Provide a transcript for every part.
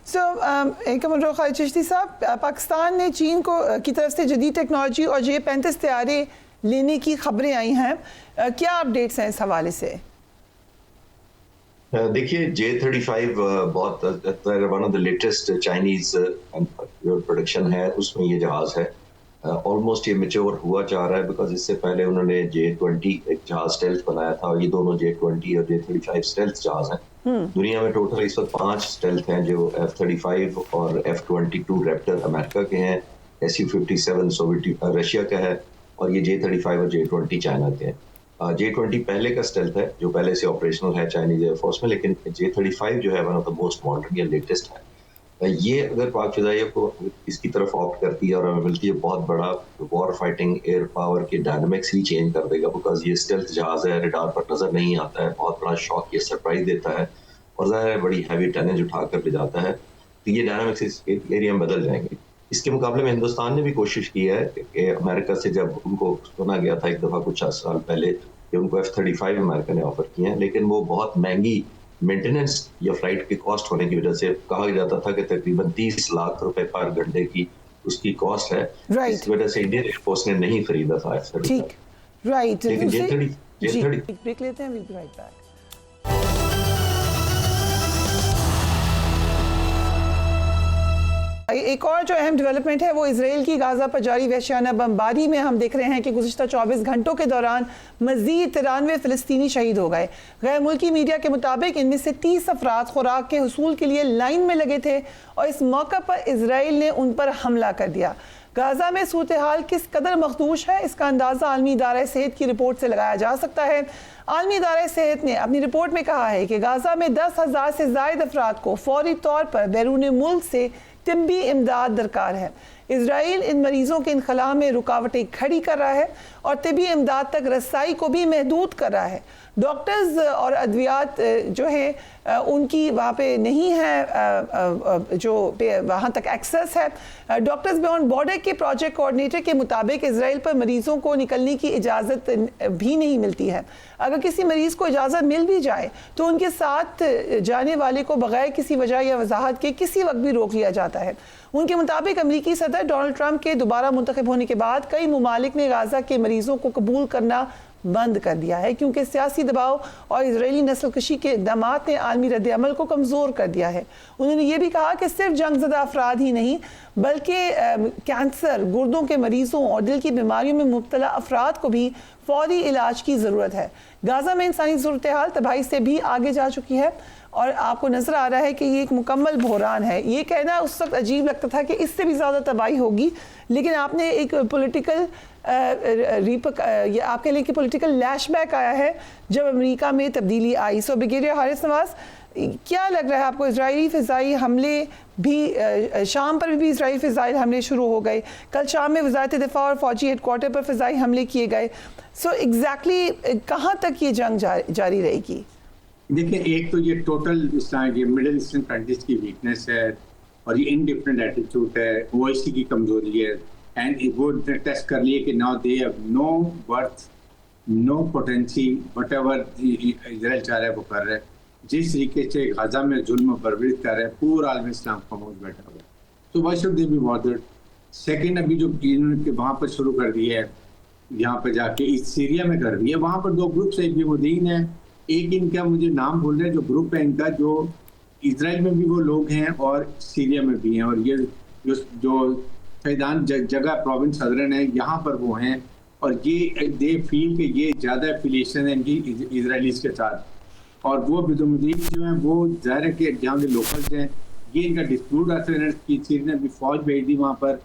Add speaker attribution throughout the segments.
Speaker 1: सो अमरुल खालिद चिश्ती साहब, पाकिस्तान ने चीन को की तरफ से जदीद टेक्नोलॉजी और J-35 तैयारी लेने की खबरें आई हैं, क्या अपडेट्स हैं इस हवाले से?
Speaker 2: देखिए, J-35 बहुत one of the latest Chinese production है, उसमें ये जहाज है। ऑलमोस्ट ये मैच्योर हुआ जा रहा है, बिकॉज इससे पहले उन्होंने J-20 एक जहाज स्टेल्थ बनाया था, और ये दोनों J-20 और J-35 स्टेल्थ जहाज हैं। दुनिया में टोटल इस वक्त 5 स्टेल्थ हैं, जो F-35 और F-22 रैप्टर अमेरिका के हैं, Su-57 सोवियत रशिया का है, और ये J-35 और J-20 चाइना के हैं। J-20 पहले का स्टेल्थ है, जो पहले से ऑपरेशनल है चाइनीज एयरफोर्स में, लेकिन J-35 जो है one of the most modern या लेटेस्ट है। ये अगर पाक फिजाइया को इसकी तरफ ऑप्ट करती है और हमें मिलती है, बहुत बड़ा वॉर फाइटिंग एयर पावर के डायनामिक्स ही चेंज कर देगा, बिकॉज ये स्टेल्थ जहाज है, रडार पर नजर नहीं आता है, बहुत बड़ा शॉक ये सरप्राइज देता है, और ज़ाहिर है बड़ी हैवी टनेज उठाकर ले जाता है, तो ये डायनामिक्स इस एरिया में बदल जाएंगे। इसके मुकाबले में हिंदुस्तान ने भी कोशिश की है कि अमेरिका से, जब उनको सुना गया था एक दफ़ा कुछ साल पहले कि उनको F-35 अमेरिका ने ऑफर किए हैं, लेकिन वो बहुत महंगी मेंटेनेंस या फ्लाइट की कॉस्ट होने की वजह से कहा जाता था कि तकरीबन 30 लाख रुपए पर घंटे की उसकी कॉस्ट है। इस वजह से इंडियन एयरफोर्स ने नहीं खरीदा था F-35।
Speaker 1: ठीक, राइट।
Speaker 2: लेकिन J-30
Speaker 1: ब्रेक लेते हैं, we'll be right back। एक और जो अहम डेवलपमेंट है वो इसराइल की गाजा पर जारी वहशियाना बमबारी में हम देख रहे हैं कि गुज़िश्ता 24 घंटों के दौरान मज़ीद 93 फ़िलिस्तीनी शहीद हो गए। गैर मुल्की मीडिया के मुताबिक इनमें से 30 अफराद खुराक के हुसूल के लिए लाइन में लगे थे, और इस मौका पर इसराइल ने उन पर हमला कर दिया। गाजा में सूरत हाल किस कदर मखदूश है, इसका अंदाज़ा आलमी इदारा सेहत की रिपोर्ट से लगाया जा सकता है। आलमी इदारा सेहत ने अपनी रिपोर्ट में कहा है कि गाजा में 10,000 से ज़ायद अफराद को फौरी तौर पर बैरून मुल्क से तिब्बी इमदाद दरकार है। इसराइल इन मरीजों के इनखला में रुकावटें खड़ी कर रहा है और तिब्बी इमदाद तक रसाई को भी महदूद कर रहा है। डॉक्टर्स और अद्वियात जो है उनकी वहाँ पे नहीं है, जो वहाँ तक एक्सेस है। डॉक्टर्स बियॉन्ड बॉर्डर के प्रोजेक्ट कोऑर्डिनेटर के मुताबिक इसराइल पर मरीज़ों को निकलने की इजाज़त भी नहीं मिलती है। अगर किसी मरीज़ को इजाज़त मिल भी जाए तो उनके साथ जाने वाले को बगैर किसी वजह या वजाहत के किसी वक्त भी रोक लिया जाता है। उनके मुताबिक अमरीकी सदर डोनाल्ड ट्रंप के दोबारा मुंतखब होने के बाद कई ममालिक ने गाजा के मरीजों को कबूल करना बंद कर दिया है, क्योंकि सियासी दबाव और इजरायली नस्लकशी के इक़दामात ने आलमी रद्द अमल को कमज़ोर कर दिया है। उन्होंने ये भी कहा कि सिर्फ जंगज़दा अफराद ही नहीं, बल्कि कैंसर, गुर्दों के मरीज़ों और दिल की बीमारियों में मुब्तला अफराद को भी फौरी इलाज की ज़रूरत है। गाजा में इंसानी सूरत हाल तबाही से भी आगे जा चुकी है, और आपको नज़र आ रहा है कि ये एक मुकम्मल बहरान है। ये कहना उस वक्त अजीब लगता था कि इससे भी ज़्यादा तबाही होगी, लेकिन आपने एक पॉलिटिकल ये आपके लिए पॉलिटिकल लैशबैक आया है जब अमेरिका में तब्दीली आई। सो ब्रिगेडियर हारिस नवाज, क्या लग रहा है आपको? इजरायली फ़िज़ाई हमले भी, शाम पर भी इजरायली फ़िज़ाई हमले शुरू हो गए, कल शाम में वज़ारत दिफ़ा और फ़ौजी हेडक्वार्टर पर फ़िज़ाई हमले किए गए। सो एग्जैक्टली कहाँ तक ये जंग जारी रहेगी?
Speaker 3: देखिए, एक तो ये टोटल ये मिडिल ईस्टर्न कंट्रीज की वीकनेस है, और ये इनडिफरेंट एटीट्यूड है, ओआईसी की कमजोरी है, एंड वो टेस्ट कर लिए कि now they have no worth, no potency, whatever Israel चाह रहा है वो कर रहा है। जिस तरीके से गाजा में जुल्म बर्बरीत कर रहा है, पूरा आलमी इस्लाम खामोश बैठा हुआ है, तो why should they be bothered? Second, अभी जो इन्होंने वहाँ पर शुरू कर दिया है, यहाँ पर जाके इस सीरिया में कर दिया, वहाँ पर 2 ग्रुप्स है, एक मुदीन है, एक इनका मुझे नाम भूल रहे, जो ग्रुप है इनका, जो इजराइल में भी वो लोग हैं और सीरिया में भी हैं, और ये जो फैदान जगह प्रोविंस सदरन है, यहाँ पर वो हैं, और ये दे फील कि ये ज़्यादा एफिलिएशन है इनकी इजराइलीज के साथ, और वो बिदुमुदीन जो हैं वो ज़ाहिर है कि जहाँ के लोकल्स हैं, ये इनका डिस्प्यूट आता की चीज़ ने अभी फ़ौज भेज दी वहाँ पर।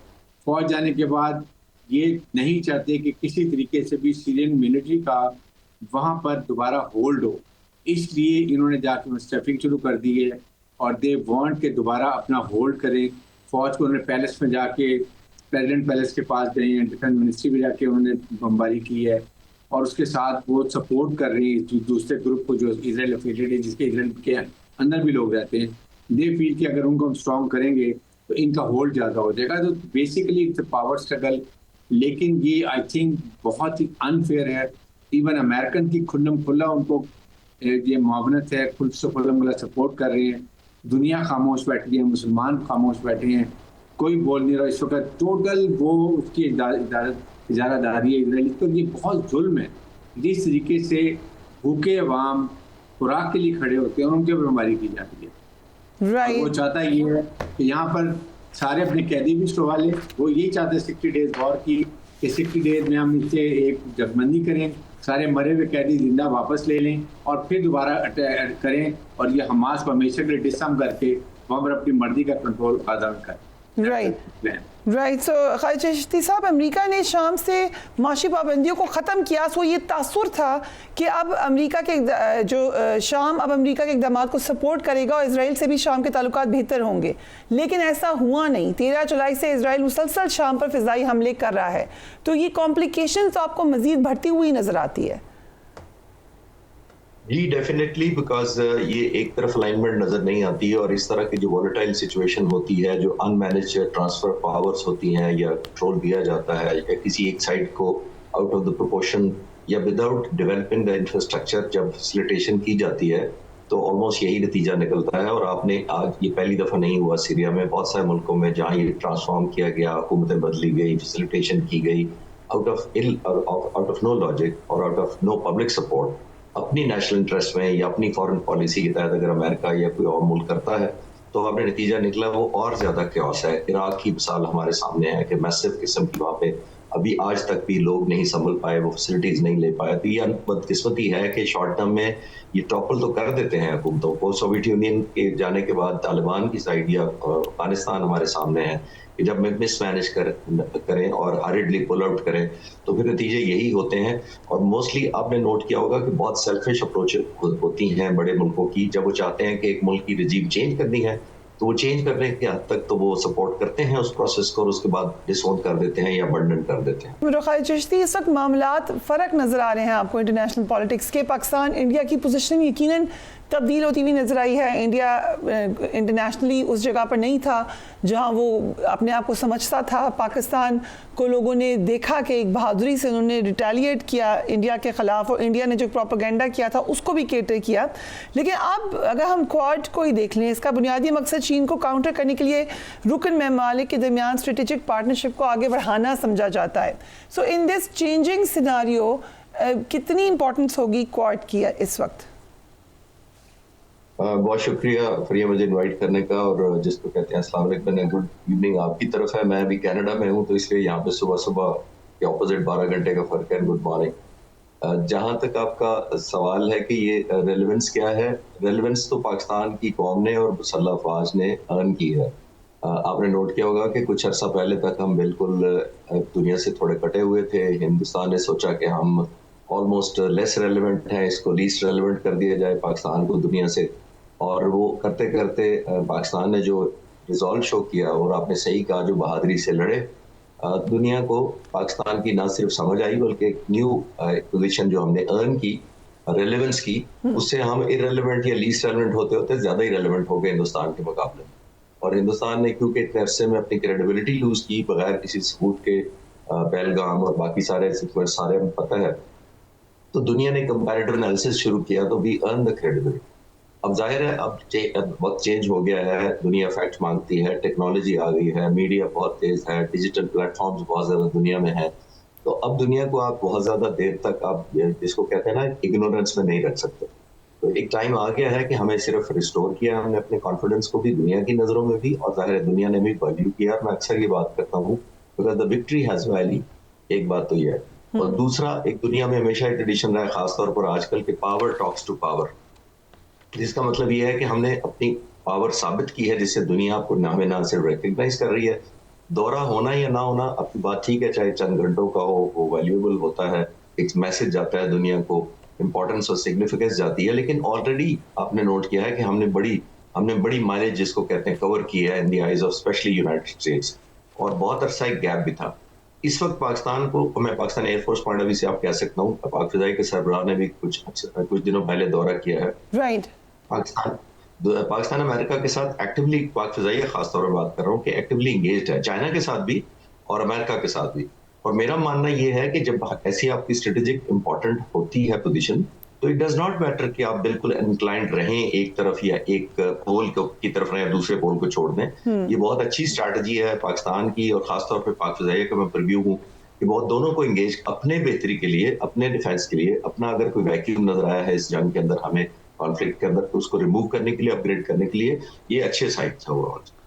Speaker 3: फ़ौज जाने के बाद ये नहीं चाहते कि किसी तरीके से भी सीरियन मिलिट्री का वहाँ पर दोबारा होल्ड हो, इसलिए इन्होंने जाके स्टफिंग शुरू कर दी है, और दे वांट के दोबारा अपना होल्ड करें। फौज को उन्होंने पैलेस में जाके, प्रेसिडेंट पैलेस के पास गए हैं, डिफेंस मिनिस्ट्री में जाके उन्होंने बमबारी की है, और उसके साथ वो सपोर्ट कर रही है दूसरे ग्रुप को जो इजराइल एफिलिएटेड है, जिसके इजराइल के अंदर भी लोग रहते हैं। दे फील कि अगर उनको हम स्ट्रॉन्ग करेंगे तो इनका होल्ड ज़्यादा हो जाएगा। तो basically it's a power struggle, लेकिन ये आई थिंक बहुत ही अनफेयर है। इवन अमेरिकन की खुल्लम खुल्ला उनको ये मुआवनत है, खुल्ला सपोर्ट कर रहे हैं, दुनिया खामोश बैठी है, मुसलमान खामोश बैठे हैं, कोई बोल नहीं रहा इस वक्त। टोटल वो उसकी इजारादारी है इसराइल। तो ये बहुत जुल्म है जिस तरीके से भूखे अवाम खुराक के लिए खड़े होते हैं और उनके बमबारी की जाती है।
Speaker 1: राइट।
Speaker 3: वो चाहता ये है कि यहाँ पर सारे अपने कैदी भी छुड़वा लें। वो यही चाहते हैं 60 डेज वॉर की, कि 60 डेज में हम इनसे एक जगबंदी करें, सारे मरे हुए कैदी जिंदा वापस ले लें और फिर दोबारा अटैक करें और ये हमास को हमेशा के लिए डिसम करके वहाँ पर अपनी मर्जी का कंट्रोल आज़ाद करें।
Speaker 1: राइट। सो खालिद चिश्ती साहब, अमेरिका ने शाम से माशी पाबंदियों को ख़त्म किया, सो ये तासुर था कि अब अमेरिका के शाम अब अमेरिका के इक़दामात को सपोर्ट करेगा और इसराइल से भी शाम के ताल्लुकात बेहतर होंगे, लेकिन ऐसा हुआ नहीं। 13 जुलाई से इसराइल मुसलसल शाम पर फ़िज़ाई हमले कर रहा है, तो ये कॉम्प्लिकेशन तो आपको मज़ीद बढ़ती हुई नज़र आती है।
Speaker 2: जी डेफिनेटली, बिकॉज ये एक तरफ अलाइनमेंट नजर नहीं आती है और इस तरह की जो वॉलेटाइल सिचुएशन होती है, जो अनमैनेज ट्रांसफर पावर्स होती हैं या कंट्रोल दिया जाता है या किसी एक साइड को आउट ऑफ द प्रोपोर्शन या विदाउट डेवलपिंग द इंफ्रास्ट्रक्चर जब फैसिलिटेशन की जाती है, तो ऑलमोस्ट यही नतीजा निकलता है। और आपने आज ये पहली दफा नहीं हुआ, सीरिया में बहुत सारे मुल्कों में जहाँ ये ट्रांसफॉर्म किया गया, हुकूमतें बदली गई, फैसिलिटेशन की गई आउट ऑफ नो लॉजिक और out of no public support, अपनी नेशनल इंटरेस्ट में या अपनी फॉरेन पॉलिसी के तहत अगर अमेरिका या कोई और मुल्क करता है, तो आपने नतीजा निकला वो और ज्यादा क्योस है। इराक की मिसाल हमारे सामने है कि मैसिव किस्म की वहाँ पे अभी आज तक भी लोग नहीं संभल पाए, वो फैसिलिटीज नहीं ले पाए। तो ये बदकिस्मती है कि शॉर्ट टर्म में ये टॉपल तो कर देते हैं हुकूमतों को। सोवियत यूनियन के जाने के बाद तालिबान की साइड या अफगानिस्तान हमारे सामने है कि जब मिसमैनेज करें और हरिडली पुल आउट करें तो फिर नतीजे यही होते हैं। और मोस्टली आपने नोट किया होगा कि बहुत सेल्फिश अप्रोच होती हैं बड़े मुल्कों की। जब वो चाहते हैं कि एक मुल्क की रजीम चेंज करनी है तो वो चेंज करने के हद तक तो वो सपोर्ट करते हैं उस प्रोसेस को और उसके बाद डिसोन कर देते हैं या अबंडन कर देते हैं।
Speaker 1: खालिद चिश्ती, इस वक्त मामलात फ़र्क नज़र आ रहे हैं आपको इंटरनेशनल पॉलिटिक्स के। पाकिस्तान इंडिया की पोजीशन यकीनन तब्दील होती हुई नज़र आई है। इंडिया इंटरनेशनली उस जगह पर नहीं था जहां वो अपने आप को समझता था। पाकिस्तान को लोगों ने देखा कि एक बहादुरी से उन्होंने रिटेलिएट किया इंडिया के ख़िलाफ़ और इंडिया ने जो प्रोपेगेंडा किया था उसको भी केटर किया। लेकिन अब अगर हम क्वाड को ही देख लें, इसका बुनियादी मकसद चीन को काउंटर करने के लिए रुकन ममालिक के दरमियान स्ट्रेटेजिक पार्टनरशिप को आगे बढ़ाना समझा जाता है। सो इन दिस चेंजिंग सिनारियो कितनी इंपॉर्टेंस होगी क्वाड की इस वक्त?
Speaker 2: बहुत शुक्रिया फरिया मुझे इनवाइट करने का। और जिसको कहते हैं अस्सलाम वालेकुम, गुड इवनिंग आपकी तरफ है। मैं अभी कनाडा में हूँ तो इसलिए यहाँ पे सुबह सुबह के ऑपोजिट 12 घंटे का फर्क है। Good morning. जहाँ तक आपका सवाल है कि ये रेलेवेंस क्या है, रेलेवेंस तो पाकिस्तान की कौम ने और मुसल्लह अफवाज ने अर्न की है। आपने नोट किया होगा कि कुछ अर्सा पहले तक हम बिल्कुल दुनिया से थोड़े कटे हुए थे। हिंदुस्तान ने सोचा कि हम ऑलमोस्ट लेस रेलिवेंट हैं, इसको लीस्ट रेलिवेंट कर दिया जाए पाकिस्तान को दुनिया से। और वो करते करते पाकिस्तान ने जो रिजॉल्व शो किया और आपने सही कहा, जो बहादुरी से लड़े, दुनिया को पाकिस्तान की ना सिर्फ समझ आई बल्कि एक न्यू पोजीशन जो हमने अर्न की, रेलेवेंस की, उससे हम इररेलेवेंट या लीस्ट रेलेवेंट होते होते ज्यादा ही रेलेवेंट हो गए हिंदुस्तान के मुकाबले। और हिंदुस्तान ने क्योंकि इतने अरसे में अपनी क्रेडिबिलिटी लूज की बगैर किसी सबूत के, पहलगाम और बाकी सारे सारे हमें पता है, तो दुनिया ने कंपैरेटिव एनालिसिस शुरू किया तो वी अर्न द क्रेडिबिलिटी। अब जाहिर है अब वक्त चेंज हो गया है, दुनिया फैक्ट मांगती है, टेक्नोलॉजी आ गई है, मीडिया बहुत तेज है, डिजिटल प्लेटफॉर्म्स बहुत ज्यादा दुनिया में है। तो अब दुनिया को आप बहुत ज्यादा देर तक आप जिसको कहते हैं ना इग्नोरेंस में नहीं रख सकते। तो एक टाइम आ गया है कि हमें सिर्फ रिस्टोर किया हमने अपने कॉन्फिडेंस को भी, दुनिया की नजरों में भी, और जाहिर है दुनिया ने भी वैल्यू किया। मैं अक्सर ये बात करता हूँ because the victory has value. एक बात तो ये है। और दूसरा, एक दुनिया में हमेशा एक ट्रेडिशन रहा है खासतौर पर आजकल के पावर टॉक्स टू पावर, जिसका मतलब ये है कि हमने अपनी पावर साबित की है जिससे दुनिया आपको हमें ना सिर्फ रिकग्नाइज कर रही है। दौरा होना या ना होना आपकी बात ठीक है, चाहे चंद घंटों का हो, वो वैल्यूएबल होता है, एक मैसेज जाता है दुनिया को, इंपॉर्टेंस और सिग्निफिकेंस जाती है। लेकिन ऑलरेडी आपने नोट किया है कि हमने बड़ी माइलेज जिसको कहते हैं कवर की है in the eyes of specially United states, और बहुत अरसा एक गैप भी था। इस वक्त पाकिस्तान को, मैं Pakistan air force point of view से आप कह सकता हूँ, पाक फिजाई के सरबराह ने भी कुछ दिनों पहले दौरा किया है।
Speaker 1: राइट।
Speaker 2: पाकिस्तान अमेरिका के साथ एक्टिवली, पाक फिजाइया खासतौर पर बात कर रहा हूँ कि एक्टिवली इंगेज्ड है, चाइना के साथ भी और अमेरिका के साथ भी। और मेरा मानना ये है कि जब ऐसी आपकी स्ट्रेटेजिक इंपॉर्टेंट होती है पोजीशन, तो इट डज नॉट मैटर कि आप बिल्कुल इंक्लाइंड रहें एक तरफ या एक पोल की तरफ रहें, दूसरे पोल को छोड़ दें। ये बहुत अच्छी स्ट्रैटेजी है पाकिस्तान की, और खासतौर पे पाक फ़िज़ाइया का मैं प्रीव्यू हूँ कि बहुत दोनों को एंगेज, अपने बेहतरी के लिए, अपने डिफेंस के लिए, अपना अगर कोई वैक्यूम नजर आया है इस जंग के अंदर, हमें कॉन्फ्लिक्ट के अंदर, तो उसको रिमूव करने के लिए, अपग्रेड करने के लिए ये अच्छे साइड था ओवरऑल।